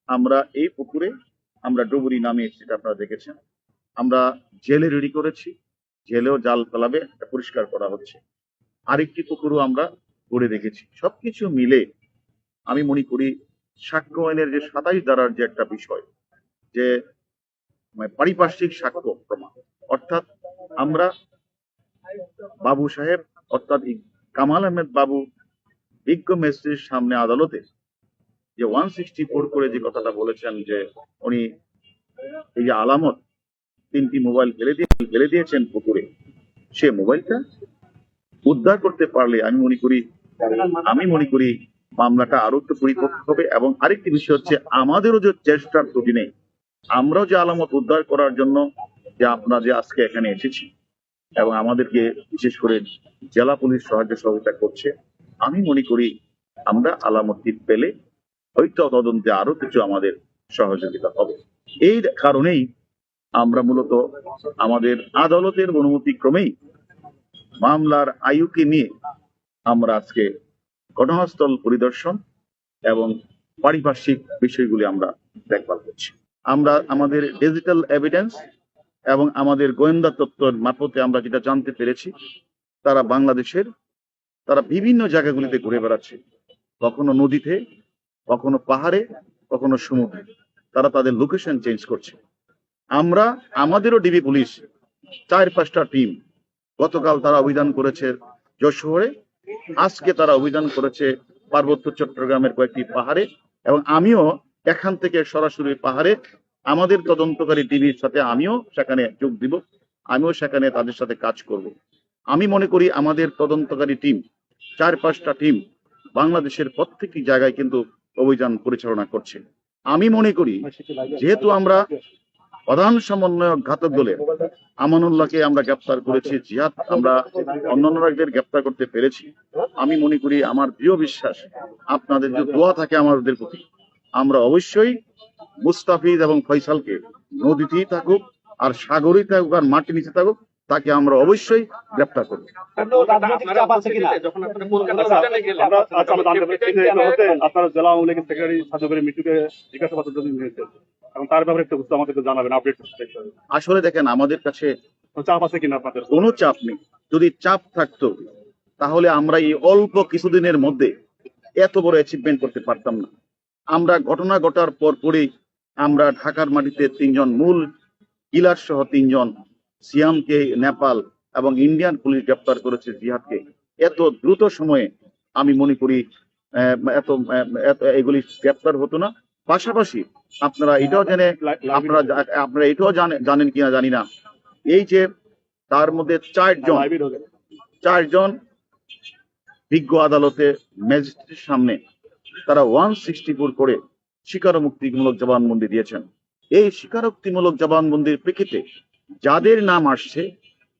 আমরা এই পুকুরে আমরা ডুবুরি নামিয়ে সেটা আপনারা দেখেছেন। আমরা জেলে রেডি করেছি, জেলেও জাল ফেলাবে, এটা পরিষ্কার করা হচ্ছে। আরেকটি পুকুরও আমরা গড়ে রেখেছি। সবকিছু মিলে আমি মনে করি সাক্ষ্য আইনের যে 27 ধারার যে একটা বিষয়, যে পারিপার্শ্বিক সাক্ষ্য প্রমাণ, অর্থাৎ আমরা বাবু সাহেব অর্থাৎ কামাল আহমেদ বাবু বিজ্ঞ ম্যাজিস্ট্রেটের সামনে আদালতে যে 164 করে যে কথাটা বলেছেন, যে উনি এই যে আলামত 3টি মোবাইল ফেলে দিয়েছেন পুকুরে, সে মোবাইলটা উদ্ধার করতে পারলে আমি মনে করি মামলাটা আরো একটু পরিপক্ক হবে। এবং আরেকটি বিষয় হচ্ছে, আমাদেরও যে চেষ্টার ত্রুটি নেই, আমরাও যে আলামত উদ্ধার করার জন্য যে আপনারা যে আজকে এখানে এসেছি এবং আমাদেরকে বিশেষ করে জেলা পুলিশ সাহায্য সহযোগিতা করছে, আমি মনে করি আমরা আলামতটি পেলে হয়তো তদন্তে আরো কিছু আমাদের সহযোগিতা হবে। এই কারণেই আমরা মূলত আমাদের আদালতের অনুমতি ক্রমেই মামলার আয়ুকে নিয়ে আমরা আজকে ঘটনাস্থল পরিদর্শন এবং পারিপার্শ্বিক বিষয়গুলি আমরা দেখভাল করছি। আমরা আমাদের ডিজিটাল এভিডেন্স এবং আমাদের গোয়েন্দা তথ্যের মারফতে আমরা যেটা জানতে পেরেছি, তারা বাংলাদেশের বিভিন্ন জায়গাগুলিতে ঘুরে বেড়াচ্ছে, কখনো নদীতে, কখনো পাহাড়ে, কখনো সমুদ্রে। তারা তাদের লোকেশন চেঞ্জ করছে। আমাদেরও ডিবি পুলিশ 4-5টা টিম গতকাল তারা অভিযান করেছে যশোরে, আজকে তারা অভিযান করেছে পার্বত্য চট্টগ্রামের কয়েকটি পাহাড়ে, এবং আমিও এখান থেকে সরাসরি পাহাড়ে আমাদের তদন্তকারী টিভির সাথে আমিও সেখানে যোগ দিব, আমিও সেখানে তাদের সাথে কাজ করব। আমি মনে করি আমাদের তদন্তকারী টিম 4-5টা টিম বাংলাদেশের প্রত্যেকটি জায়গায় কিন্তু অভিযান পরিচালনা করছে। আমি মনে করি যেহেতু আমরা প্রধান সমন্বয়ক ঘাতক দলের আমানুল্লাহকে আমরা গ্রেপ্তার করেছি, জিহাদ আমরা অন্যান্যদের গ্রেপ্তার করতে পেরেছি, আমি মনে করি আমার দৃঢ় বিশ্বাস আপনাদের যে দোয়া থাকে আমাদের প্রতি, আমরা অবশ্যই মুস্তাফিজ এবং ফয়সালকে নদীতেই থাকুক আর সাগরেই থাকুক আর মাটির নিচে থাকুক, তাকে আমরা অবশ্যই গ্রেপ্তার করব। আপনারা জেলা আওয়ামী লীগের সেক্রেটারি সাজবের মৃত্যুকে জিজ্ঞাসাবাদের জন্য নিয়েছেন, এবং তার ব্যাপারে একটু আমাদেরকে জানাবেন আপডেট। আসলে দেখেন, আমাদের কাছে চাপ আছে কিনা আপনাদের? কোনো চাপ নেই। যদি চাপ থাকতো তাহলে আমরা এই অল্প কিছুদিনের মধ্যে এত বড় অ্যাচিভমেন্ট করতে পারতাম না। আমরা ঘটনা ঘটার পরপরই আমরা ঢাকার মাটিতে 3জন মূল কিলার সহ 3জন, সিয়ামকে নেপাল এবং ইন্ডিয়ান পুলিশ গ্রেপ্তার করেছে জিহাদকে। এত দ্রুত সময়ে আমি মনে করি এগুলি গ্রেপ্তার হতো না। পাশাপাশি আপনারা এটাও জানেন কিনা জানি না, এই যে তার মধ্যে 4জন বিজ্ঞ আদালতে ম্যাজিস্ট্রেটের সামনে তারা 164 করে স্বীকারোক্তিমূলক জবানবন্দি দিয়েছেন। এই স্বীকারোক্তিমূলক জবানবন্দির প্রেক্ষিতে যাদের নাম আসছে,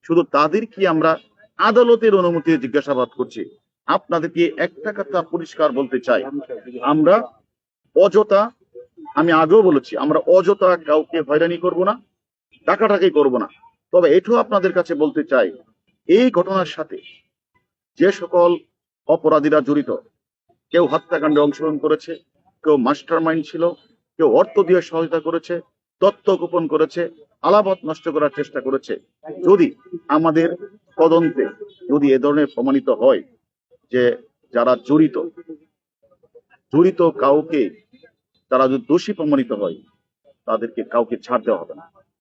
শুধু তাদের কি আমরা আদালতের অনুমতি জিজ্ঞাসাবাদ করছি। আপনাদেরকে একটা কথা পরিষ্কার বলতে চাই, আমরা অযথা, আমি আগেও বলেছি, আমরা অযথা কাউকে হয়রানি করব না, টাকাটাকি করব না। তবে এটাও আপনাদের কাছে বলতে চাই, এই ঘটনার সাথে যে সকল অপরাধীরা জড়িত, কেউ হত্যাকাণ্ডে অংশগ্রহণ করেছে, কেউ মাস্টার মাইন্ড ছিল, কেউ অর্থ দিয়ে সহায়তা করেছে, তথ্য গোপন করেছে, আলামত নষ্ট করার চেষ্টা করেছে, যদি আমাদের তদন্তে যদি এ ধরনের প্রমাণিত হয় যে যারা জড়িত কাউকে, তারা যদি দোষী প্রমাণিত হয়, তাদেরকে কাউকে ছাড় দেওয়া হবে না।